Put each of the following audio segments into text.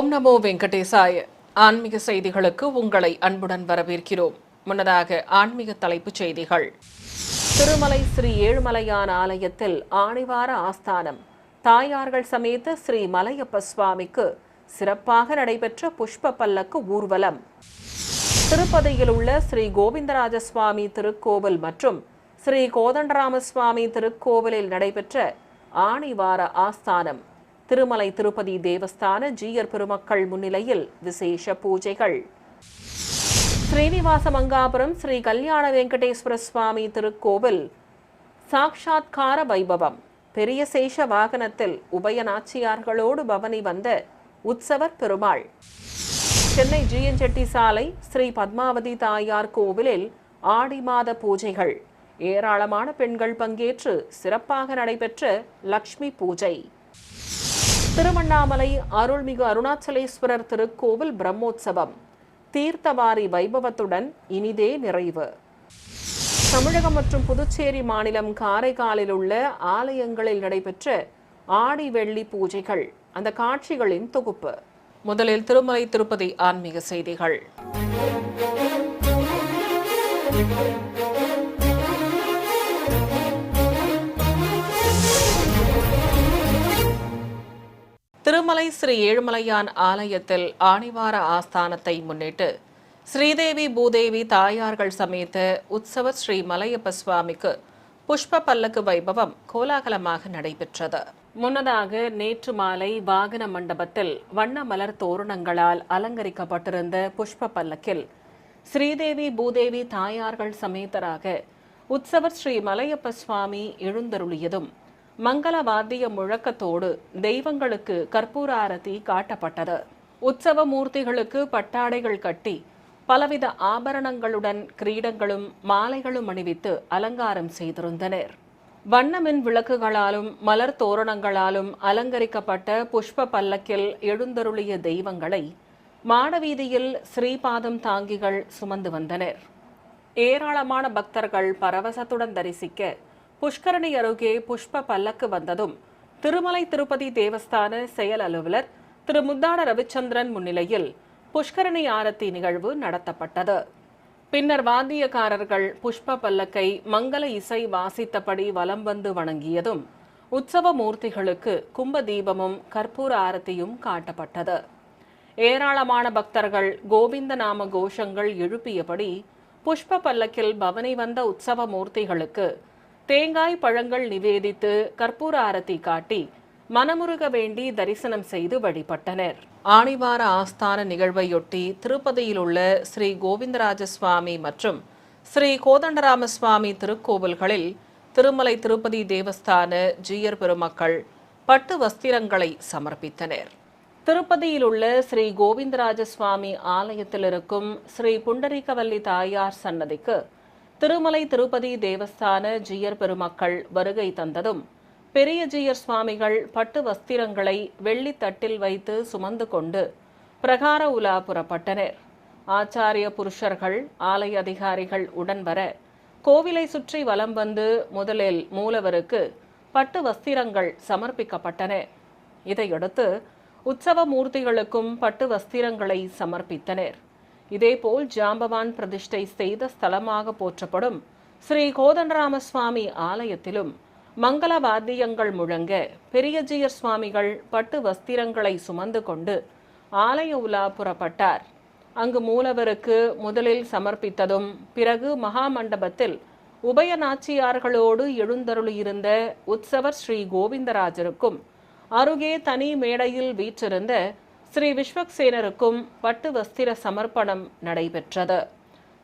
ஓம் நமோ வெங்கடேசாய. ஆன்மீக செய்திகளுக்கு உங்களை அன்புடன் வரவேற்கிறோம். முன்னதாக ஆன்மீக தலைப்புச் செய்திகள். திருமலை ஸ்ரீ ஏழுமலையான் ஆலயத்தில் ஆணிவார ஆஸ்தானம் தாயார்கள் சமேத ஸ்ரீ மலையப்ப சுவாமிக்கு சிறப்பாக நடைபெற்ற புஷ்ப பல்லக்கு ஊர்வலம். திருப்பதியில் உள்ள ஸ்ரீ கோவிந்தராஜ சுவாமி திருக்கோவில் மற்றும் ஸ்ரீ கோதண்டராமசுவாமி திருக்கோவிலில் நடைபெற்ற ஆணிவார ஆஸ்தானம் திருமலை திருப்பதி தேவஸ்தான ஜீயர் பெருமக்கள் முன்னிலையில் விசேஷ பூஜைகள். ஸ்ரீனிவாச மங்காபுரம் ஸ்ரீ கல்யாண வெங்கடேஸ்வர சுவாமி திருக்கோவில் சாக்ஷாத்கார வைபவம். பெரிய சேஷ வாகனத்தில் உபயநாச்சியார்களோடு பவனி வந்த உற்சவர் பெருமாள். சென்னை ஜிஎன் சாலை ஸ்ரீ பத்மாவதி தாயார் கோவிலில் ஆடி மாத பூஜைகள். ஏராளமான பெண்கள் பங்கேற்று சிறப்பாக நடைபெற்ற லக்ஷ்மி பூஜை. திருவண்ணாமலை அருள்மிகு அருணாச்சலேஸ்வரர் திருக்கோவில் பிரம்மோற்சவம் தீர்த்தவாரி வைபவத்துடன் இனிதே நிறைவு. தமிழகம் மற்றும் புதுச்சேரி மாநிலம் காரைக்காலில் உள்ள ஆலயங்களில் நடைபெற்ற ஆடி வெள்ளி பூஜைகள், அந்த காட்சிகளின் தொகுப்பு. முதலில் திருமலை திருப்பதி ஆன்மீக செய்திகள். திருமலை ஸ்ரீ ஏழுமலையான் ஆலயத்தில் ஆணிவார ஆஸ்தானத்தை முன்னிட்டு ஸ்ரீதேவி பூதேவி தாயார்கள் சமேத உற்சவர் ஸ்ரீ மலையப்ப சுவாமிக்கு புஷ்ப பல்லக்கு வைபவம் கோலாகலமாக நடைபெற்றது. முன்னதாக நேற்று மாலை வாகன மண்டபத்தில் வண்ண மலர் தோரணங்களால் அலங்கரிக்கப்பட்டிருந்த புஷ்ப பல்லக்கில் ஸ்ரீதேவி பூதேவி தாயார்கள் சமேதராக உற்சவர் ஸ்ரீ மலையப்ப சுவாமி எழுந்தருளியதும் மங்கள வாத்திய முழக்கத்தோடு தெய்வங்களுக்கு கற்பூர ஆரத்தி காட்டப்பட்டது. உற்சவ மூர்த்திகளுக்கு பட்டாடைகள் கட்டி பலவித ஆபரணங்களுடன் கிரீடங்களும் மாலைகளும் அணிவித்து அலங்காரம் செய்திருந்தனர். வண்ணமின் விளக்குகளாலும் மலர் தோரணங்களாலும் அலங்கரிக்கப்பட்ட புஷ்ப பல்லக்கில் எழுந்தருளிய தெய்வங்களை மாடவீதியில் ஸ்ரீபாதம் தாங்கிகள் சுமந்து வந்தனர். ஏராளமான பக்தர்கள் பரவசத்துடன் தரிசிக்க புஷ்கரணி அருகே புஷ்ப பல்லக்கு வந்ததும் திருமலை திருப்பதி தேவஸ்தான செயல் அலுவலர் திரு முத்தாட ரவிச்சந்திரன் முன்னிலையில் புஷ்கரணி ஆரத்தி நிகழ்வு நடத்தப்பட்டது. பின்னர் வாத்தியக்காரர்கள் புஷ்ப பல்லக்கை மங்கள இசை வாசித்தபடி வலம் வந்து வணங்கியதும் உற்சவ மூர்த்திகளுக்கு கும்ப தீபமும் கற்பூர ஆரத்தியும் காட்டப்பட்டது. ஏராளமான பக்தர்கள் கோவிந்த நாம கோஷங்கள் எழுப்பியபடி புஷ்ப பல்லக்கில் பவனி வந்த உற்சவ மூர்த்திகளுக்கு தேங்காய் பழங்கள் நிவேதித்து கற்பூர ஆரத்தி காட்டி மனமுருக வேண்டி தரிசனம் செய்து வழிபட்டனர். ஆணிவார ஆஸ்தான நிகழ்வையொட்டி திருப்பதியில் உள்ள ஸ்ரீ கோவிந்தராஜ சுவாமி மற்றும் ஸ்ரீ கோதண்டராம சுவாமி திருக்கோவில்களில் திருமலை திருப்பதி தேவஸ்தான ஜீயர் பெருமக்கள் பட்டு வஸ்திரங்களை சமர்ப்பித்தனர். திருப்பதியில் உள்ள ஸ்ரீ கோவிந்தராஜ சுவாமி ஆலயத்தில் இருக்கும் ஸ்ரீ புண்டரீகவல்லி தாயார் சன்னதிக்கு திருமலை திருப்பதி தேவஸ்தான ஜீயர் பெருமக்கள் வருகை தந்ததும் பெரிய ஜீயர் சுவாமிகள் பட்டு வஸ்திரங்களை வெள்ளி தட்டில் வைத்து சுமந்து கொண்டு பிரகார உலா புறப்பட்டனர். ஆச்சாரிய புருஷர்கள் ஆலய அதிகாரிகள் உடன் வர கோவிலை சுற்றி வலம் வந்து முதலில் மூலவருக்கு பட்டு வஸ்திரங்கள் சமர்ப்பிக்கப்பட்டன. இதையடுத்து உற்சவ மூர்த்திகளுக்கும் பட்டு வஸ்திரங்களை சமர்ப்பித்தனர். இதேபோல் ஜாம்பவான் பிரதிஷ்டை செய்த ஸ்தலமாக போற்றப்படும் ஸ்ரீ கோதண்டராம சுவாமி ஆலயத்திலும் மங்கள வாத்தியங்கள் முழங்க பெரியஜீயர் சுவாமிகள் பட்டு வஸ்திரங்களை சுமந்து கொண்டு ஆலய உலா புறப்பட்டார். அங்கு மூலவருக்கு முதலில் சமர்ப்பித்ததும் பிறகு மகா மண்டபத்தில் உபயநாச்சியார்களோடு எழுந்தருளியிருந்த உற்சவர் ஸ்ரீ கோவிந்தராஜருக்கும் அருகே தனி மேடையில் வீற்றிருந்த ஸ்ரீ விஸ்வக்சேனருக்கும் பட்டு வஸ்திர சமர்ப்பணம் நடைபெற்றது.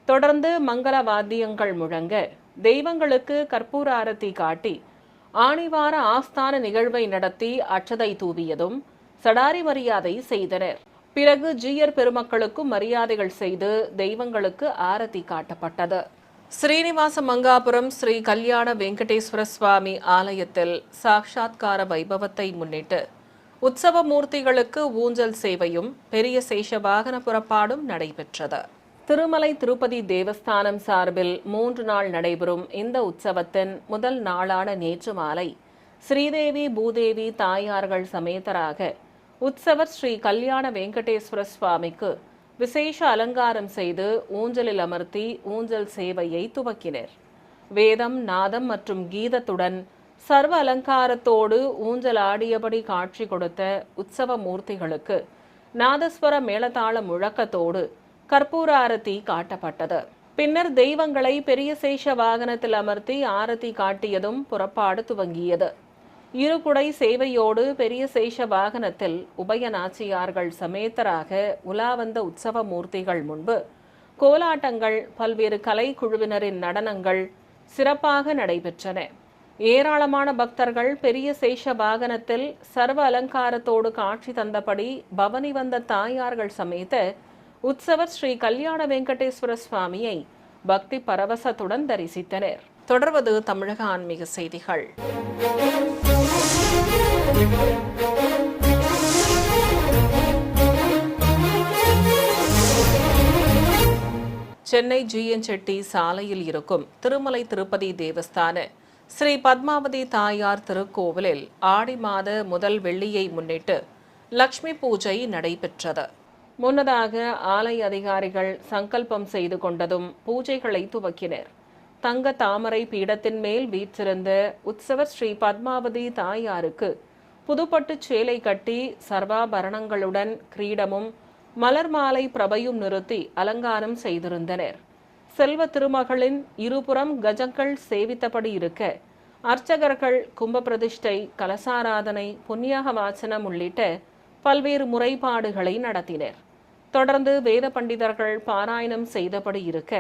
தொடர்ந்து மங்கள வாத்தியங்கள் முழங்க தெய்வங்களுக்கு கற்பூர ஆரத்தி காட்டி ஆணிவார ஆஸ்தான நிகழ்வை நடத்தி அட்சதை தூவியதும் சடாரி மரியாதை செய்தனர். பிறகு ஜீயர் பெருமக்களுக்கும் மரியாதைகள் செய்து தெய்வங்களுக்கு ஆரத்தி காட்டப்பட்டது. ஸ்ரீனிவாச மங்காபுரம் ஸ்ரீ கல்யாண வெங்கடேஸ்வர சுவாமி ஆலயத்தில் சாக்ஷாத்கார வைபவத்தை முன்னிட்டு உற்சவ மூர்த்திகளுக்கு ஊஞ்சல் சேவையும் பெரிய சேஷ வாகன புறப்பாடும் நடைபெற்றது. திருமலை திருப்பதி தேவஸ்தானம் சார்பில் 3 நாள் நடைபெறும் இந்த உற்சவத்தின் முதல் நாளான நேற்று மாலை ஸ்ரீதேவி பூதேவி தாயார்கள் சமேதராக உற்சவர் ஸ்ரீ கல்யாண வெங்கடேஸ்வர சுவாமிக்கு விசேஷ அலங்காரம் செய்து ஊஞ்சலில் அமர்த்தி ஊஞ்சல் சேவையை துவக்கினர். வேதம், நாதம் மற்றும் கீதத்துடன் சர்வ அலங்காரத்தோடு ஊஞ்சல் ஆடியபடி காட்சி கொடுத்த உற்சவ மூர்த்திகளுக்கு நாதஸ்வர மேளதாள முழக்கத்தோடு கற்பூர ஆரத்தி காட்டப்பட்டது. பின்னர் தெய்வங்களை பெரிய சேஷ வாகனத்தில் அமர்த்தி ஆரத்தி காட்டியதும் புறப்பாடு துவங்கியது. இருகுடை சேவையோடு பெரிய சேஷ வாகனத்தில் உபய நாச்சியார்கள் சமேதராக உலா வந்த உற்சவ மூர்த்திகள் முன்பு கோலாட்டங்கள், பல்வேறு கலை குழுவினரின் நடனங்கள் சிறப்பாக நடைபெற்றன. ஏராளமான பக்தர்கள் பெரிய சேஷ வாகனத்தில் சர்வ அலங்காரத்தோடு காட்சி தந்தபடி பவனி வந்த தாயார்கள் சமேத உற்சவர் ஸ்ரீ கல்யாண வெங்கடேஸ்வர சுவாமியை பக்தி பரவசத்துடன் தரிசித்தனர். தொடர்வது தமிழக ஆன்மீக செய்திகள். சென்னை GN செட்டி சாலையில் இருக்கும் திருமலை திருப்பதி தேவஸ்தான ஸ்ரீ பத்மாவதி தாயார் திருக்கோவிலில் ஆடி மாத முதல் வெள்ளியை முன்னிட்டு லக்ஷ்மி பூஜை நடைபெற்றது. முன்னதாக ஆலய அதிகாரிகள் சங்கல்பம் செய்து கொண்டதும் பூஜைகளை துவக்கினர். தங்க தாமரை பீடத்தின் மேல் வீற்றிருந்த உற்சவர் ஸ்ரீ பத்மாவதி தாயாருக்கு புதுப்பட்டு சேலை கட்டி சர்வாபரணங்களுடன் கிரீடமும் மலர் மாலை பிரபையும் நிறுத்தி அலங்காரம் செய்திருந்தனர். செல்வ திருமகளின் இருபுறம் கஜங்கள் சேவித்தபடி இருக்க அர்ச்சகர்கள் கும்ப பிரதிஷ்டை, கலசாராதனை, புண்ணியாக வாசனம் உள்ளிட்ட பல்வேறு முறைப்பாடுகளை நடத்தினர். தொடர்ந்து வேத பண்டிதர்கள் பாராயணம் செய்தபடி இருக்க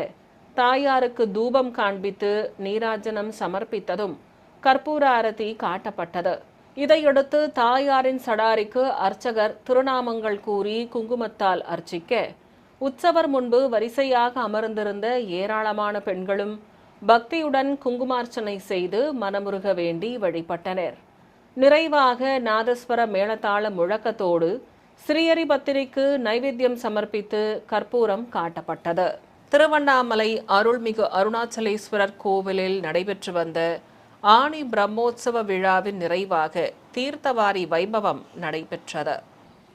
தாயாருக்கு தூபம் காண்பித்து நீராஜனம் சமர்ப்பித்ததும் கற்பூர ஆரத்தி காட்டப்பட்டது. இதையடுத்து தாயாரின் சடாரிக்கு அர்ச்சகர் திருநாமங்கள் கூறி குங்குமத்தால் அர்ச்சிக்க உற்சவர் முன்பு வரிசையாக அமர்ந்திருந்த ஏராளமான பெண்களும் பக்தியுடன் குங்குமார்ச்சனை செய்து மனமுருக வேண்டி வழிபட்டனர். நிறைவாக நாதஸ்வர மேளதாள முழக்கத்தோடு ஸ்ரீஹரிபத்திரிக்கு நைவேத்தியம் சமர்ப்பித்து கற்பூரம் காட்டப்பட்டது. திருவண்ணாமலை அருள்மிகு அருணாச்சலேஸ்வரர் கோவிலில் நடைபெற்று வந்த ஆணி பிரம்மோற்சவ விழாவின் நிறைவாக தீர்த்தவாரி வைபவம் நடைபெற்றது.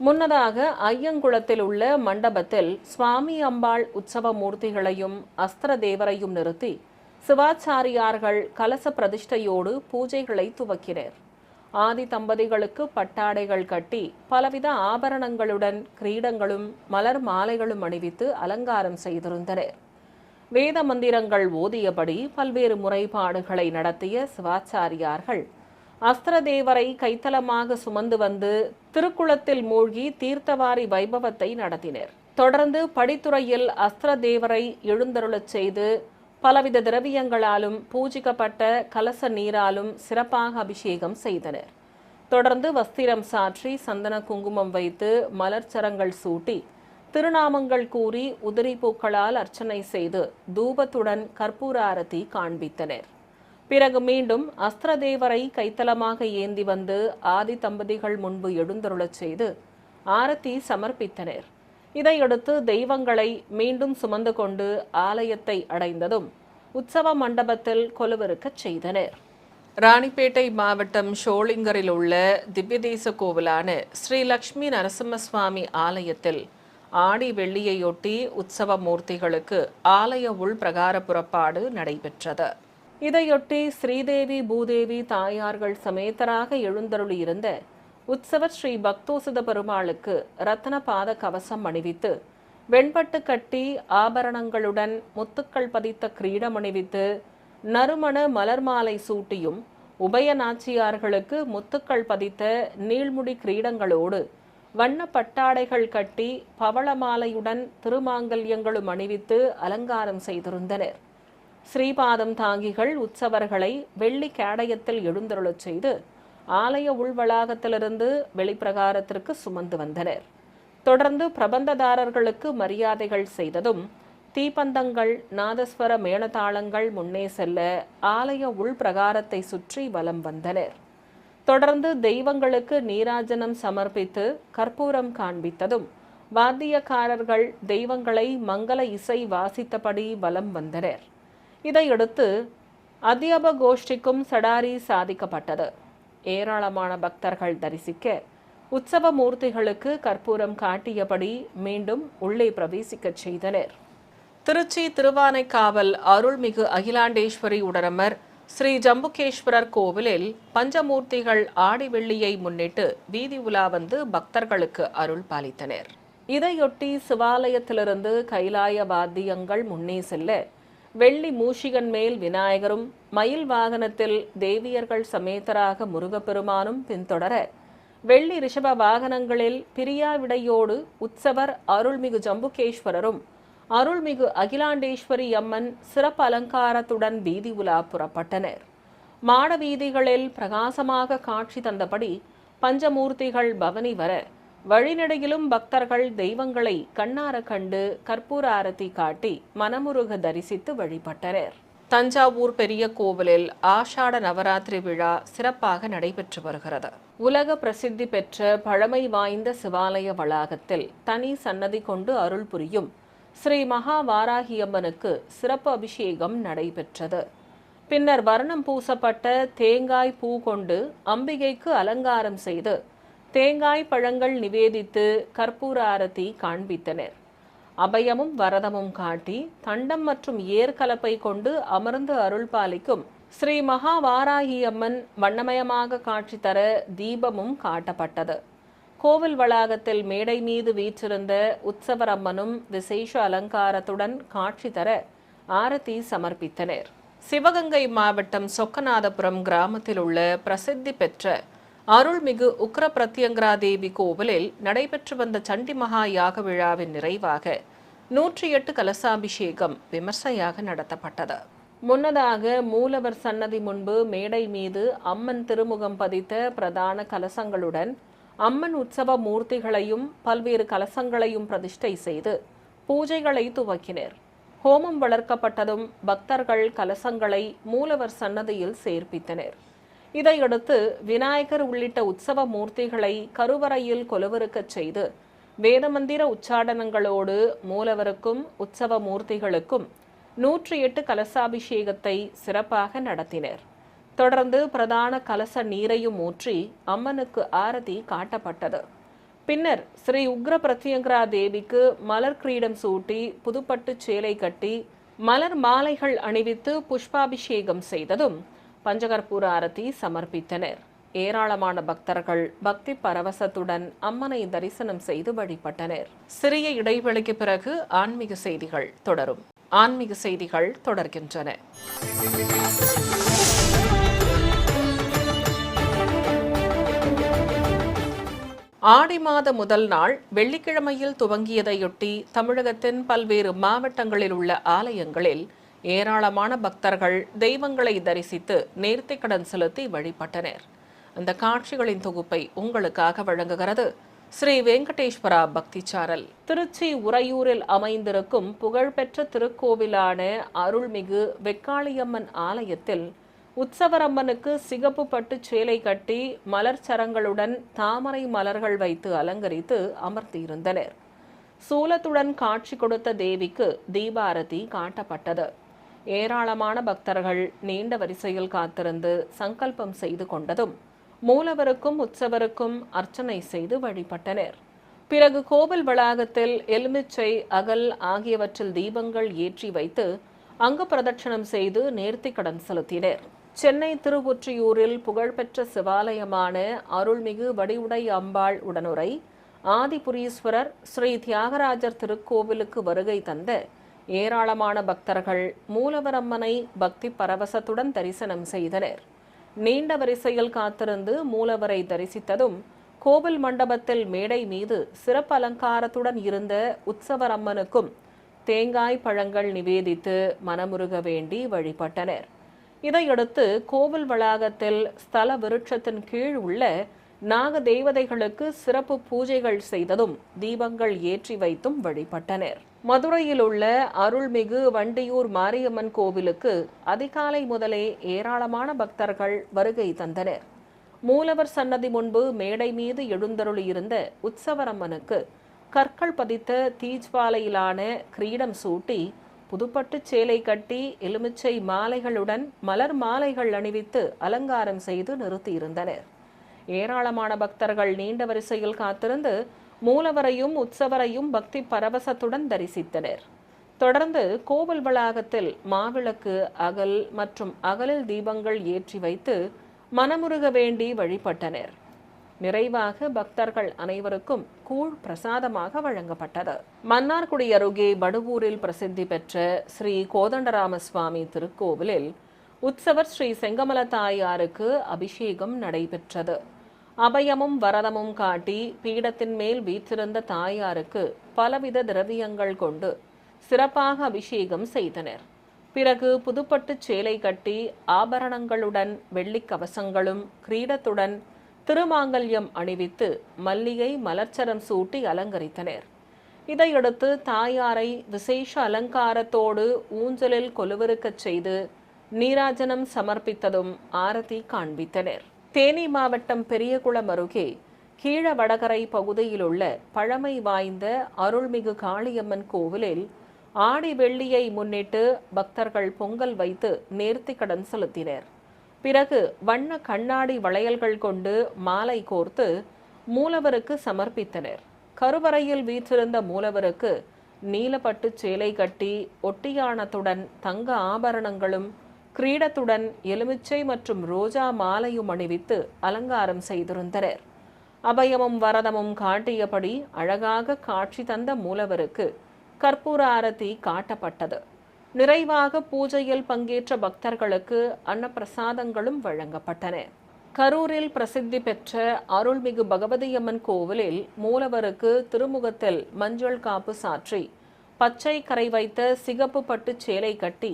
முன்னதாக ஐயங்குளத்தில் உள்ள மண்டபத்தில் சுவாமி அம்பாள் உற்சவ மூர்த்திகளையும் அஸ்திர தேவரையும் நிறுத்தி சிவாச்சாரியார்கள் கலச பிரதிஷ்டையோடு பூஜைகளை துவக்கினர். ஆதி தம்பதிகளுக்கு பட்டாடைகள் கட்டி பலவித ஆபரணங்களுடன் கிரீடங்களும் மலர் மாலைகளும் அணிவித்து அலங்காரம் செய்திருந்தனர். வேத மந்திரங்கள் ஓதியபடி பல்வேறு முறைப்பாடுகளை நடத்திய சிவாச்சாரியார்கள் அஸ்திரதேவரை கைத்தலமாக சுமந்து வந்து திருக்குளத்தில் மூழ்கி தீர்த்தவாரி வைபவத்தை நடத்தினர். தொடர்ந்து படித்துறையில் அஸ்திரதேவரை எழுந்தருளச் செய்து பலவித திரவியங்களாலும் பூஜிக்கப்பட்ட கலச நீராலும் சிறப்பாக அபிஷேகம் செய்தனர். தொடர்ந்து வஸ்திரம் சாற்றி சந்தன குங்குமம் வைத்து மலர்ச்சரங்கள் சூட்டி திருநாமங்கள் கூறி உதிரி பூக்களால் அர்ச்சனை செய்து தூபத்துடன் கற்பூர ஆரத்தி காண்பித்தனர். பிறகு மீண்டும் அஸ்திரதேவரை கைத்தலமாக ஏந்தி வந்து ஆதி தம்பதிகள் முன்பு எழுந்தருளச் செய்து ஆரத்தி சமர்ப்பித்தனர். இதையடுத்து தெய்வங்களை மீண்டும் சுமந்து கொண்டு ஆலயத்தை அடைந்ததும் உற்சவ மண்டபத்தில் கொலுவிருக்கச் செய்தனர். ராணிப்பேட்டை மாவட்டம் ஷோளிங்கரில் உள்ள திவ்யதேச கோவிலான ஸ்ரீ லக்ஷ்மி நரசிம்மசுவாமி ஆலயத்தில் ஆடி வெள்ளியையொட்டி உற்சவ மூர்த்திகளுக்கு ஆலய உள் பிரகார புறப்பாடு நடைபெற்றது. இதையொட்டி ஸ்ரீதேவி பூதேவி தாயார்கள் சமேதராக எழுந்தருளியிருந்த உற்சவர் ஸ்ரீ பக்தோசித பெருமாளுக்கு ரத்ன பாத கவசம் அணிவித்து வெண்பட்டு கட்டி ஆபரணங்களுடன் முத்துக்கள் பதித்த கிரீடம் அணிவித்து நறுமண மலர் மாலை சூட்டியும் உபய நாச்சியார்களுக்கு முத்துக்கள் பதித்த நீள்முடி கிரீடங்களோடு வண்ண பட்டாடைகள் கட்டி பவளமாலையுடன் திருமாங்கல்யங்களும் அணிவித்து அலங்காரம் செய்திருந்தனர். ஸ்ரீபாதம் தாங்கிகள் உற்சவர்களை வெள்ளி கேடயத்தில் எழுந்தருளச் செய்து ஆலய உள்வளாகத்திலிருந்து வெளிப்பிரகாரத்திற்கு சுமந்து வந்தனர். தொடர்ந்து பிரபந்ததாரர்களுக்கு மரியாதைகள் செய்ததும் தீப்பந்தங்கள், நாதஸ்வர மேளதாளங்கள் முன்னே செல்ல ஆலய உள்பிரகாரத்தை சுற்றி வலம் வந்தனர். தொடர்ந்து தெய்வங்களுக்கு நீராஜனம் சமர்ப்பித்து கற்பூரம் காண்பித்ததும் வாத்தியக்காரர்கள் தெய்வங்களை மங்கள இசை வாசித்தபடி வலம் வந்தனர். இதையடுத்து அத்தியப கோஷ்டிக்கும் சடாரி சாதிக்கப்பட்டது. ஏராளமான பக்தர்கள் தரிசிக்க உற்சவ மூர்த்திகளுக்கு கற்பூரம் காட்டியபடி மீண்டும் உள்ளே பிரவேசிக்கச் செய்தனர். திருச்சி திருவானைக்காவல் அருள்மிகு அகிலாண்டேஸ்வரி உடனமர் ஸ்ரீ ஜம்புகேஸ்வரர் கோவிலில் பஞ்சமூர்த்திகள் ஆடி வெள்ளியை முன்னிட்டு வீதி உலா வந்து பக்தர்களுக்கு அருள் பாலித்தனர். இதையொட்டி சிவாலயத்திலிருந்து கைலாய வாத்தியங்கள் முன்னே செல்ல வெள்ளி மூஷிகன் மேல் விநாயகரும் மயில் வாகனத்தில் தேவியர்கள் சமேதராக முருகப்பெருமானும் பின்தொடர வெள்ளி ரிஷப வாகனங்களில் பிரியாவிடையோடு உற்சவர் அருள்மிகு ஜம்புகேஸ்வரரும் அருள்மிகு அகிலாண்டேஸ்வரி அம்மன் சிறப்பு அலங்காரத்துடன் வீதி உலா புறப்பட்டனர். மாட வீதிகளில் பிரகாசமாக காட்சி தந்தபடி பஞ்சமூர்த்திகள் பவனி வர வழிநடையிலும் பக்தர்கள் தெய்வங்களை கண்ணார கண்டு கற்பூர ஆரத்தி காட்டி மனமுருக தரிசித்து வழிபட்டனர். தஞ்சாவூர் பெரிய கோவிலில் ஆஷாட நவராத்திரி விழா சிறப்பாக நடைபெற்று வருகிறது. உலக பிரசித்தி பெற்ற பழமை வாய்ந்த சிவாலய வளாகத்தில் தனி சன்னதி கொண்டு அருள் புரியும் ஸ்ரீ மகா வாராகியம்மனுக்கு சிறப்பு அபிஷேகம் நடைபெற்றது. பின்னர் வர்ணம் பூசப்பட்ட தேங்காய் பூ கொண்டு அம்பிகைக்கு அலங்காரம் செய்து தேங்காய் பழங்கள் நிவேதித்து கற்பூர ஆரத்தி காண்பித்தனர். அபயமும் வரதமும் காட்டி தண்டம் மற்றும் ஏர்கலப்பை கொண்டு அமர்ந்து அருள் பாலிக்கும் ஸ்ரீ மகா வாராகியம்மன் வண்ணமயமாக காட்சி தர தீபமும் காட்டப்பட்டது. கோவில் வளாகத்தில் மேடை மீது வீற்றிருந்த உற்சவர் அம்மனும் விசேஷ அலங்காரத்துடன் காட்சி தர ஆரத்தி சமர்ப்பித்தனர். சிவகங்கை மாவட்டம் சொக்கநாதபுரம் கிராமத்தில் உள்ள பிரசித்தி பெற்ற அருள்மிகு உக்ர பிரத்யங்கரா தேவி கோவிலில் நடைபெற்று வந்த சண்டி மகா யாக விழாவின் நிறைவாக 108 கலசாபிஷேகம் விமர்சையாக நடத்தப்பட்டது. முன்னதாக மூலவர் சன்னதி முன்பு மேடை மீது அம்மன் திருமுகம் பதித்த பிரதான கலசங்களுடன் அம்மன் உற்சவ மூர்த்திகளையும் பல்வேறு கலசங்களையும் பிரதிஷ்டை செய்து பூஜைகளை துவக்கினர். ஹோமம் வளர்க்கப்பட்டதும் பக்தர்கள் கலசங்களை மூலவர் சன்னதியில் சேர்ப்பித்தனர். இதையடுத்து விநாயகர் உள்ளிட்ட உற்சவ மூர்த்திகளை கருவறையில் கொலுவிருக்கச் செய்து வேதமந்திர உச்சாடனங்களோடு மூலவருக்கும் உற்சவ மூர்த்திகளுக்கும் 108 கலசாபிஷேகத்தை சிறப்பாக நடத்தினர். தொடர்ந்து பிரதான கலச நீரையும் ஊற்றி அம்மனுக்கு ஆரதி காட்டப்பட்டது. பின்னர் ஸ்ரீ உக்ர பிரத்யங்கரா தேவிக்கு மலர் கிரீடம் சூட்டி புதுப்பட்டு சேலை கட்டி மலர் மாலைகள் அணிவித்து புஷ்பாபிஷேகம் செய்ததும் பஞ்சகற்பூர ஆரத்தி சமர்ப்பித்தனர். ஏராளமான பக்தர்கள் பக்தி பரவசத்துடன் அம்மனை தரிசனம் செய்து வழிபட்டனர். சிறிய இடைவெளிக்கு பிறகு ஆன்மீக செய்திகள் தொடரும். ஆன்மீக செய்திகள் தொடர்கின்றன. ஆடி மாத முதல் நாள் வெள்ளிக்கிழமையில் துவங்கியதையொட்டி தமிழகத்தின் பல்வேறு மாவட்டங்களில் உள்ள ஆலயங்களில் ஏராளமான பக்தர்கள் தெய்வங்களை தரிசித்து நேர்த்திக்கடன் செலுத்தி வழிபட்டனர். அந்த காட்சிகளின் தொகுப்பை உங்களுக்காக வழங்குகிறது ஸ்ரீ வெங்கடேஸ்வரா பக்தி சாரல். திருச்சி உறையூரில் அமைந்திருக்கும் புகழ்பெற்ற திருக்கோவிலான அருள்மிகு வெக்காளியம்மன் ஆலயத்தில் உற்சவரம்மனுக்கு சிகப்பு பட்டு சேலை கட்டி மலர் சரங்களுடன் தாமரை மலர்கள் வைத்து அலங்கரித்து அமர்த்தியிருந்தனர். சூலத்துடன் காட்சி கொடுத்த தேவிக்கு தீபாரதி காட்டப்பட்டது. ஏராளமான பக்தர்கள் நீண்ட வரிசையில் காத்திருந்து சங்கல்பம் செய்து கொண்டதும் மூலவருக்கும் உற்சவருக்கும் அர்ச்சனை செய்து வழிபட்டனர். பிறகு கோவில் வளாகத்தில் எலுமிச்சை, அகல் ஆகியவற்றில் தீபங்கள் ஏற்றி வைத்து அங்க பிரதட்சணம் செய்து நேர்த்திக்கடன் செலுத்தினர். சென்னை திருவொற்றியூரில் புகழ்பெற்ற சிவாலயமான அருள்மிகு வடிவுடை அம்பாள் உடனுரை ஆதிபுரீஸ்வரர் ஸ்ரீ தியாகராஜர் திருக்கோவிலுக்கு வருகை தந்த ஏராளமான பக்தர்கள் மூலவரம்மனை பக்தி பரவசத்துடன் தரிசனம் செய்தனர். நீண்ட வரிசையில் காத்திருந்து மூலவரை தரிசித்ததும் கோவில் மண்டபத்தில் மேடை மீது சிறப்பு அலங்காரத்துடன் இருந்த உற்சவரம்மனுக்கும் தேங்காய் பழங்கள் நிவேதித்து மனமுருக வேண்டி வழிபட்டனர். இதையடுத்து கோவில் வளாகத்தில் ஸ்தல விருட்சத்தின் கீழ் உள்ள நாக தேவதைகளுக்கு சிறப்பு பூஜைகள் செய்ததும் தீபங்கள் ஏற்றி வைத்தும் வழிபட்டனர். மதுரையில் உள்ள அருள்மிகு வண்டியூர் மாரியம்மன் கோவிலுக்கு அதிகாலை முதலே ஏராளமான பக்தர்கள் வருகை தந்தனர். மூலவர் சன்னதி முன்பு மேடை மீது எழுந்தருளியிருந்த உற்சவரம்மனுக்கு கற்கள் பதித்த தீஜ்வாலையிலான கிரீடம் சூட்டி புதுப்பட்டு சேலை கட்டி எலுமிச்சை மாலைகளுடன் மலர் மாலைகள் அணிவித்து அலங்காரம் செய்து நிறுத்தியிருந்தனர். ஏராளமான பக்தர்கள் நீண்ட வரிசையில் காத்திருந்து மூலவரையும் உற்சவரையும் பக்தி பரவசத்துடன் தரிசித்தனர். தொடர்ந்து கோவில் வளாகத்தில் மாவிளக்கு, அகல் மற்றும் அகலில் தீபங்கள் ஏற்றி வைத்து மனமுருக வேண்டி வழிபட்டனர். நிறைவாக பக்தர்கள் அனைவருக்கும் கூழ் பிரசாதமாக வழங்கப்பட்டது. மன்னார்குடி அருகே வடுவூரில் பிரசித்தி பெற்ற ஸ்ரீ கோதண்டராம சுவாமி திருக்கோவிலில் உற்சவர் ஸ்ரீ செங்கமல தாயாருக்கு அபிஷேகம் நடைபெற்றது. அபயமும் வரதமும் காட்டி பீடத்தின் மேல் வீற்றிருந்த தாயாருக்கு பலவித திரவியங்கள் கொண்டு சிறப்பாக அபிஷேகம் செய்தனர். பிறகு புதுப்பட்டு சேலை கட்டி ஆபரணங்களுடன் வெள்ளிக் கவசங்களும் கிரீடத்துடன் திருமாங்கல்யம் அணிவித்து மல்லிகை மலர்ச்சரம் சூட்டி அலங்கரித்தனர். இதையடுத்து தாயாரை விசேஷ அலங்காரத்தோடு ஊஞ்சலில் கொலுவிருக்கச் செய்து நீராஜனம் சமர்ப்பித்ததும் ஆரத்தி காண்பித்தனர். தேனி மாவட்டம் பெரியகுளம் அருகே கீழ வடகரை பகுதியில் உள்ள பழமை வாய்ந்த அருள்மிகு காளியம்மன் கோவிலில் ஆடி வெள்ளியை முன்னிட்டு பக்தர்கள் பொங்கல் வைத்து நேர்த்திக்கடன் செலுத்தினர். பிறகு வண்ண கண்ணாடி வளையல்கள் கொண்டு மாலை கோர்த்து மூலவருக்கு சமர்ப்பித்தனர். கருவறையில் வீற்றிருந்த மூலவருக்கு நீலப்பட்டு சேலை கட்டி ஒட்டியானத்துடன் தங்க ஆபரணங்களும் கிரீடத்துடன் எலுமிச்சை மற்றும் ரோஜா மாலையும் அணிவித்து அலங்காரம் செய்திருந்தனர். அபயமும் வரதமும் காட்டியபடி அழகாக காட்சி தந்த மூலவருக்கு கற்பூர ஆரத்தி காட்டப்பட்டது. நிறைவாக பூஜையில் பங்கேற்ற பக்தர்களுக்கு அன்னப்பிரசாதங்களும் வழங்கப்பட்டன. கரூரில் பிரசித்தி பெற்ற அருள்மிகு பகவதியம்மன் கோவிலில் மூலவருக்கு திருமுகத்தில் மஞ்சள் காப்பு சாற்றி பச்சை கரை வைத்த சிகப்பு பட்டு சேலை கட்டி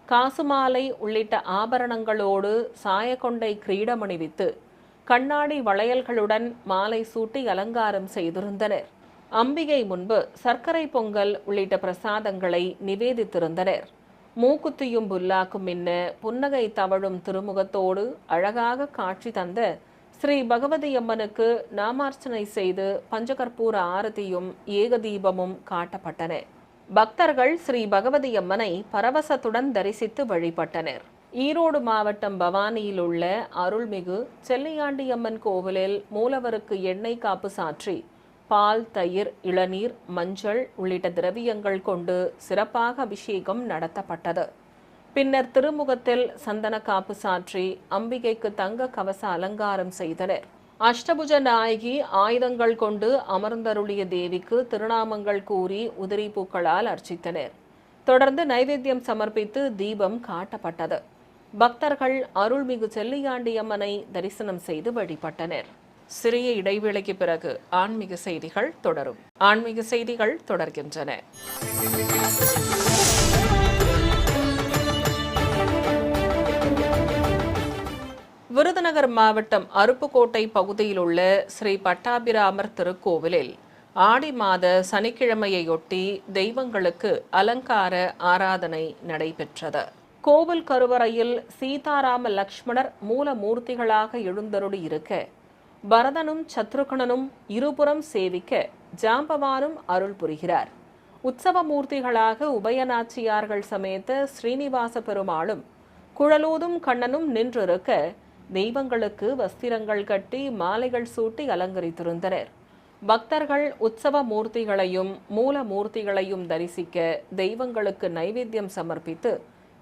காசுமாலை உள்ளிட்ட ஆபரணங்களோடு சாயக்கொண்டை கிரீடமணிவித்து கண்ணாடி வளையல்களுடன் மாலை சூட்டி அலங்காரம் செய்திருந்தனர். அம்பிகை முன்பு சர்க்கரை பொங்கல் உள்ளிட்ட பிரசாதங்களை நிவேதித்திருந்தனர். மூக்குத்தியும் புல்லாக்கும் மின்ன புன்னகை தவழும் திருமுகத்தோடு அழகாக காட்சி தந்த ஸ்ரீ பகவதியம்மனுக்கு நாமார்ச்சனை செய்து பஞ்சகற்பூர ஆரத்தியும் ஏகதீபமும் காட்டப்பட்டன. பக்தர்கள் ஸ்ரீ பகவதியம்மனை பரவசத்துடன் தரிசித்து வழிபட்டனர். ஈரோடு மாவட்டம் பவானியில் உள்ள அருள்மிகு செல்லியாண்டியம்மன் கோவிலில் மூலவருக்கு எண்ணெய் காப்பு சாற்றி பால், தயிர், இளநீர், மஞ்சள் உள்ளிட்ட திரவியங்கள் கொண்டு சிறப்பாக அபிஷேகம் நடத்தப்பட்டது. பின்னர் திருமுகத்தில் சந்தன காப்பு சாற்றி அம்பிகைக்கு தங்க கவச அலங்காரம் செய்தனர். அஷ்டபுஜ நாயகி ஆயுதங்கள் கொண்டு அமர்ந்தருளிய தேவிக்கு திருநாமங்கள் கூறி உதிரி பூக்களால் அர்ச்சித்தனர். தொடர்ந்து நைவேத்தியம் சமர்ப்பித்து தீபம் காட்டப்பட்டது. பக்தர்கள் அருள்மிகு செல்லியாண்டியம்மனை தரிசனம் செய்து வழிபட்டனர். சிறிய இடைவேளைக்கு பிறகு ஆன்மீக செய்திகள் தொடரும். ஆன்மீக செய்திகள் தொடர்கின்றன. விருதுநகர் மாவட்டம் அருப்புக்கோட்டை பகுதியில் உள்ள ஸ்ரீ பட்டாபிராமர் திருக்கோவிலில் ஆடி மாத சனிக்கிழமையொட்டி தெய்வங்களுக்கு அலங்கார ஆராதனை நடைபெற்றது. கோவில் கருவறையில் சீதாராம லக்ஷ்மணர் மூலமூர்த்திகளாக எழுந்தருளி இருக்க, பரதனும் சத்ருகணனும் இருபுறம் சேவிக்க ஜாம்பவானும் அருள் புரிகிறார். உற்சவ மூர்த்திகளாக உபயநாச்சியார்கள் சமேத ஸ்ரீனிவாச பெருமாளும் குழலூதும் கண்ணனும் நின்றிருக்க, தெய்வங்களுக்கு வஸ்திரங்கள் கட்டி மாலைகள் சூட்டி அலங்கரித்திருந்தனர். பக்தர்கள் உற்சவ மூர்த்திகளையும் மூல மூர்த்திகளையும் தரிசிக்க தெய்வங்களுக்கு நைவேத்தியம் சமர்ப்பித்து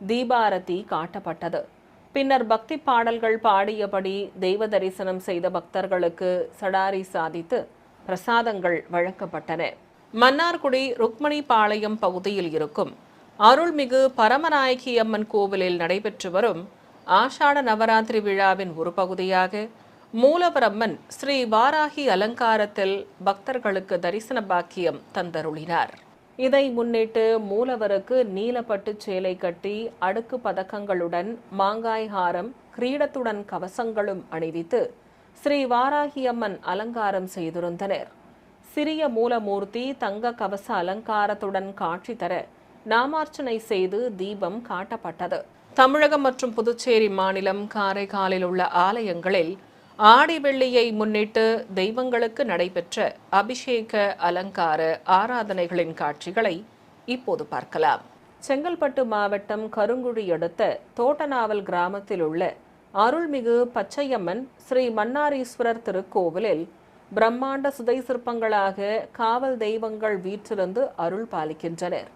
தீபாரதி காட்டப்பட்டது. பின்னர் பக்தி பாடல்கள் பாடியபடி தெய்வ தரிசனம் செய்த பக்தர்களுக்கு சடாரி சாதித்து பிரசாதங்கள் வழங்கப்பட்டன. மன்னார்குடி ருக்மணி பாளையம் பகுதியில் இருக்கும் அருள்மிகு பரமநாயகி அம்மன் கோவிலில் நடைபெற்று வரும் ஆஷாட நவராத்திரி விழாவின் ஒரு பகுதியாக மூலவரம்மன் ஸ்ரீ வாராகி அலங்காரத்தில் பக்தர்களுக்கு தரிசன பாக்கியம் தந்தருளினார். இதை முன்னிட்டு மூலவருக்கு நீலப்பட்டு சேலை கட்டி அடுக்கு பதக்கங்களுடன் மாங்காய் ஹாரம், கிரீடத்துடன் கவசங்களும் அணிவித்து ஸ்ரீ வாராகி அம்மன் அலங்காரம் செய்திருந்தனர். சிறிய மூலமூர்த்தி தங்க கவச அலங்காரத்துடன் காட்சி தர நாமார்ச்சனை செய்து தீபம் காட்டப்பட்டது. தமிழகம் மற்றும் புதுச்சேரி மாநிலம் காரைக்காலில் உள்ள ஆலயங்களில் ஆடி வெள்ளியை முன்னிட்டு தெய்வங்களுக்கு நடைபெற்ற அபிஷேக அலங்கார ஆராதனைகளின் காட்சிகளை இப்போது பார்க்கலாம். செங்கல்பட்டு மாவட்டம் கருங்குழி அடுத்த தோட்டநாவல் கிராமத்தில் உள்ள அருள்மிகு பச்சையம்மன் ஸ்ரீ மன்னாரீஸ்வரர் திருக்கோவிலில் பிரம்மாண்ட சுதை சிற்பங்களாக காவல் தெய்வங்கள் வீற்றிருந்து அருள் பாலிக்கின்றனர்.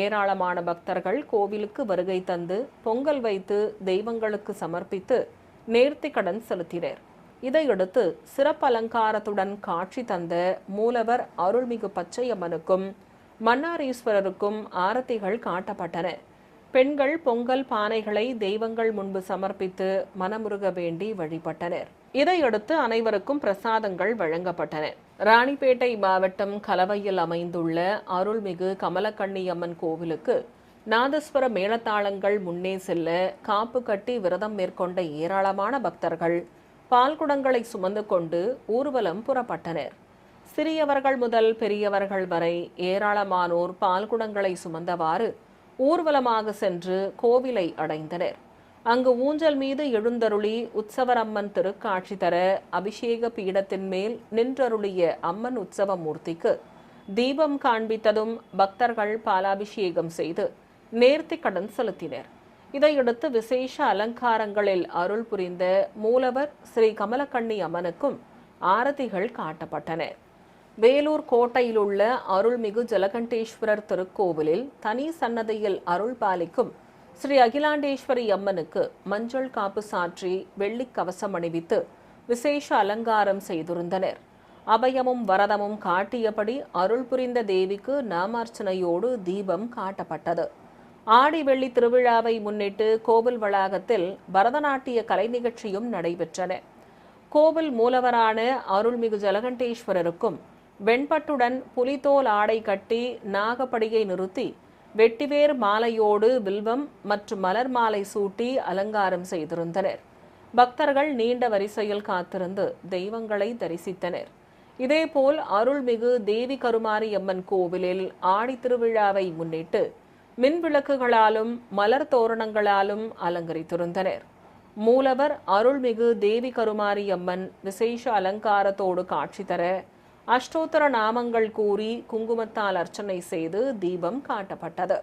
ஏராளமான பக்தர்கள் கோவிலுக்கு வருகை தந்து பொங்கல் வைத்து தெய்வங்களுக்கு சமர்ப்பித்து நேர்த்திக் கடன் செலுத்தினர். இதையடுத்து சிறப்பு அலங்காரத்துடன் காட்சி தந்த மூலவர் அருள்மிகு பச்சையம்மனுக்கும் மன்னாரீஸ்வரருக்கும் ஆரத்திகள் காட்டப்பட்டன. பெண்கள் பொங்கல் பானைகளை தெய்வங்கள் முன்பு சமர்ப்பித்து மனமுருக வேண்டி வழிபட்டனர். இதையடுத்து அனைவருக்கும் பிரசாதங்கள் வழங்கப்பட்டன. ராணிப்பேட்டை மாவட்டம் கலவையில் அமைந்துள்ள அருள்மிகு கமலக்கண்ணியம்மன் கோவிலுக்கு நாதஸ்வர மேளதாளங்கள் முன்னே செல்ல காப்பு கட்டி விரதம் மேற்கொண்ட ஏராளமான பக்தர்கள் பால்குடங்களை சுமந்து கொண்டு ஊர்வலம் புறப்பட்டனர். சிறியவர்கள் முதல் பெரியவர்கள் வரை ஏராளமானோர் பால்குடங்களை சுமந்தவாறு ஊர்வலமாக சென்று கோவிலை அடைந்தனர். அங்கு ஊஞ்சல் மீது எழுந்தருளி உற்சவரம்மன் திருக்காட்சி தர அபிஷேக பீடத்தின் மேல் நின்றருளிய அம்மன் உற்சவ மூர்த்திக்கு தீபம் காண்பித்ததும் பக்தர்கள் பாலாபிஷேகம் செய்து நேர்த்திக் கடன் செலுத்தினர். இதையடுத்து விசேஷ அலங்காரங்களில் அருள் புரிந்த மூலவர் ஸ்ரீ கமலக்கண்ணி அம்மனுக்கும் ஆரத்திகள் காட்டப்பட்டன. வேலூர் கோட்டையில் உள்ள அருள்மிகு ஜலகண்டேஸ்வரர் திருக்கோவிலில் தனி சன்னதியில் அருள் பாலிக்கும் ஸ்ரீ அகிலாண்டேஸ்வரி அம்மனுக்கு மஞ்சள் காப்பு சாற்றி வெள்ளி கவசம் அணிவித்து விசேஷ அலங்காரம் செய்திருந்தனர். அபயமும் வரதமும் காட்டியபடி அருள் புரிந்த தேவிக்கு நாமார்ச்சனையோடு தீபம் காட்டப்பட்டது. ஆடி வெள்ளி திருவிழாவை முன்னிட்டு கோவில் வளாகத்தில் பரதநாட்டிய கலை நிகழ்ச்சியும் நடைபெற்றன. கோவில் மூலவரான அருள்மிகு ஜலகண்டேஸ்வரருக்கும் வெண்பட்டுடன் புலித்தோல் ஆடை கட்டி நாகப்படியை நிறுத்தி வெட்டிவேர் மாலையோடு வில்வம் மற்றும் மலர் மாலை சூட்டி அலங்காரம் செய்திருந்தனர். பக்தர்கள் நீண்ட வரிசையில் காத்திருந்து தெய்வங்களை தரிசித்தனர். இதேபோல் அருள்மிகு தேவி கருமாரி அம்மன் கோவிலில் ஆடி திருவிழாவை முன்னிட்டு மின்விளக்குகளாலும் மலர் தோரணங்களாலும் அலங்கரித்திருந்தனர். மூலவர் அருள்மிகு தேவி கருமாரி அம்மன் விசேஷ அலங்காரத்தோடு காட்சி தர அஷ்டோத்தர நாமங்கள் கூறி குங்குமத்தால் அர்ச்சனை செய்து தீபம் காட்டப்பட்டது.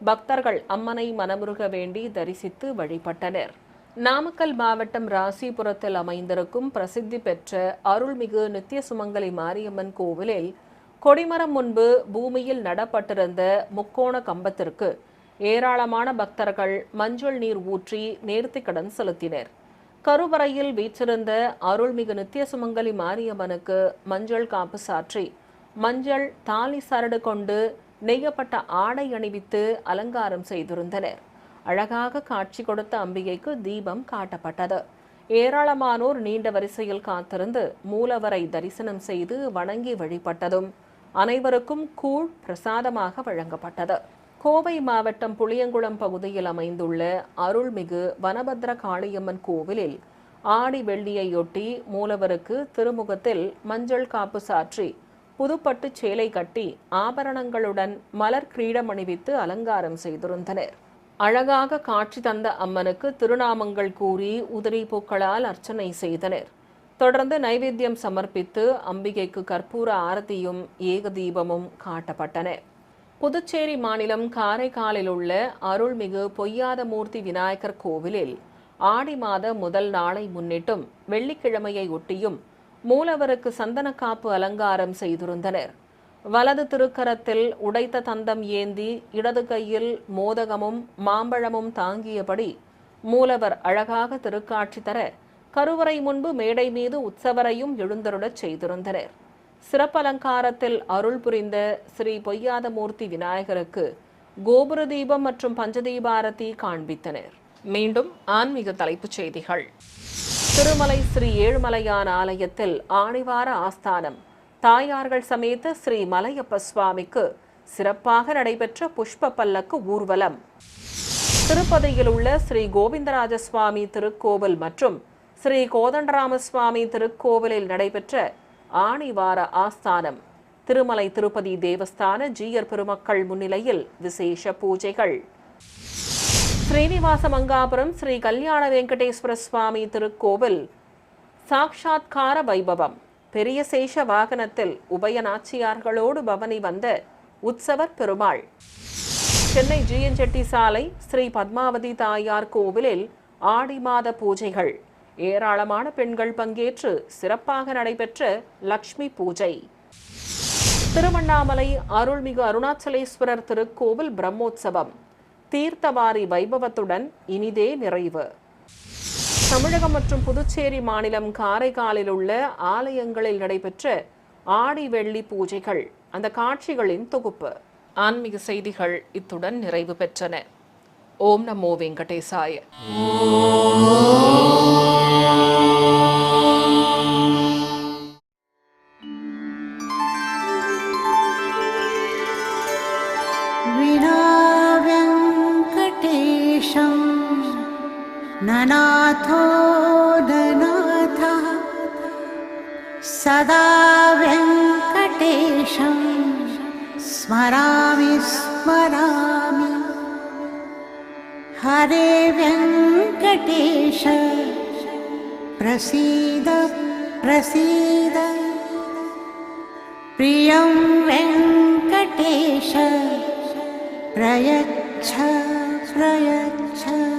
பக்தர்கள் அம்மனை மனமுருக வேண்டி தரிசித்து வழிபட்டனர். நாமக்கல் மாவட்டம் ராசிபுரத்தில் அமைந்திருக்கும் பிரசித்தி பெற்ற அருள்மிகு நித்திய சுமங்கலி மாரியம்மன் கோவிலில் கொடிமரம் முன்பு பூமியில் நடப்பட்டிருந்த முக்கோண கம்பத்திற்கு ஏராளமான பக்தர்கள் மஞ்சள் நீர் ஊற்றி நேர்த்திக் கடன் செலுத்தினர். கருவறையில் வீற்றிருந்த அருள்மிகு நித்திய சுமங்கலி மாரியம்மனுக்கு மஞ்சள் காப்பு சாற்றி மஞ்சள் தாலி சரடு கொண்டு நெய்யப்பட்ட ஆடை அணிவித்து அலங்காரம் செய்திருந்தனர். அழகாக காட்சி கொடுத்த அம்பிகைக்கு தீபம் காட்டப்பட்டது. ஏராளமானோர் நீண்ட வரிசையில் காத்திருந்து மூலவரை தரிசனம் செய்து வணங்கி வழிபட்டதும் அனைவருக்கும் கூழ் பிரசாதமாக வழங்கப்பட்டது. கோவை மாவட்டம் புளியங்குளம் பகுதியில் அமைந்துள்ள அருள்மிகு வனபத்ர காளியம்மன் கோவிலில் ஆடி வெள்ளியையொட்டி மூலவருக்கு திருமுகத்தில் மஞ்சள் காப்பு சாற்றி புதுப்பட்டு சேலை கட்டி ஆபரணங்களுடன் மலர் கிரீடம் அணிவித்து அலங்காரம் செய்திருந்தனர். அழகாக காட்சி தந்த அம்மனுக்கு திருநாமங்கள் கூறி உதிரி பூக்களால் அர்ச்சனை செய்தனர். தொடர்ந்து நைவேத்தியம் சமர்ப்பித்து அம்பிகைக்கு கற்பூர ஆரத்தியும் ஏகதீபமும் காட்டப்பட்டன. புதுச்சேரி மாநிலம் காரைக்காலில் உள்ள அருள்மிகு பொய்யாதமூர்த்தி விநாயகர் கோவிலில் ஆடி மாத முதல் நாளை முன்னிட்டும் வெள்ளிக்கிழமையை ஒட்டியும் மூலவருக்கு சந்தனக்காப்பு அலங்காரம் செய்திருந்தனர். வலது திருக்கரத்தில் உடைத்த தந்தம் ஏந்தி இடது கையில் மோதகமும் மாம்பழமும் தாங்கியபடி மூலவர் அழகாக திருக்காட்சி தர கருவறை முன்பு மேடை மீது உற்சவரையும் எழுந்தருளச் செய்திருந்தனர். சிறப்பலங்காரத்தில் அருள் புரிந்த ஸ்ரீ பொய்யாதமூர்த்தி விநாயகருக்கு கோபுர தீபம் மற்றும் பஞ்சதீபாரதி காண்பித்தனர். மீண்டும் ஆன்மீக தலைப்புச் செய்திகள். திருமலை ஸ்ரீ ஏழுமலையான் ஆலயத்தில் ஆணிவார ஆஸ்தானம் தாயார்கள் சமேத ஸ்ரீ மலையப்ப சுவாமிக்கு சிறப்பாக நடைபெற்ற புஷ்ப பல்லக்கு ஊர்வலம். திருப்பதியில் உள்ள ஸ்ரீ கோவிந்தராஜ சுவாமி திருக்கோவில் மற்றும் ஸ்ரீ கோதண்டராமசுவாமி திருக்கோவிலில் நடைபெற்ற ஆணிவார ஆஸ்தானம். திருமலை திருப்பதி தேவஸ்தான ஜீயர் பெருமக்கள் முன்னிலையில் விசேஷ பூஜைகள். ஸ்ரீனிவாச மங்காபுரம் ஸ்ரீ கல்யாண வெங்கடேஸ்வர சுவாமி திருக்கோவில் சாக்ஷாத்கார வைபவம். பெரிய சேஷ வாகனத்தில் உபயநாச்சியார்களோடு பவனி வந்த உற்சவர் பெருமாள். சென்னை ஜிஎன் செட்டி சாலை ஸ்ரீ பத்மாவதி தாயார் கோவிலில் ஆடி மாத பூஜைகள். ஏராளமான பெண்கள் பங்கேற்று சிறப்பாக நடைபெற்ற லக்ஷ்மி பூஜை. திருவண்ணாமலை அருள்மிகு அருணாச்சலேஸ்வரர் திருக்கோவில் பிரம்மோற்சவம் தீர்த்தவாரி வைபவத்துடன் இனிதே நிறைவு. தமிழகம் மற்றும் புதுச்சேரி மாநிலம் காரைக்காலில் உள்ள ஆலயங்களில் நடைபெற்ற ஆடி வெள்ளி பூஜைகள், அந்த காட்சிகளின் தொகுப்பு. ஆன்மீக செய்திகள் இத்துடன் நிறைவு பெற்றன. ஓம் நமோ வெங்கடேசாய. ननाथो ननाथः सदा वेङ्कटेशं स्मरामि स्मरामि. हरे वेङ्कटेश प्रसीद प्रसीद. प्रियं वेङ्कटेश प्रयच्छ प्रयच्छ.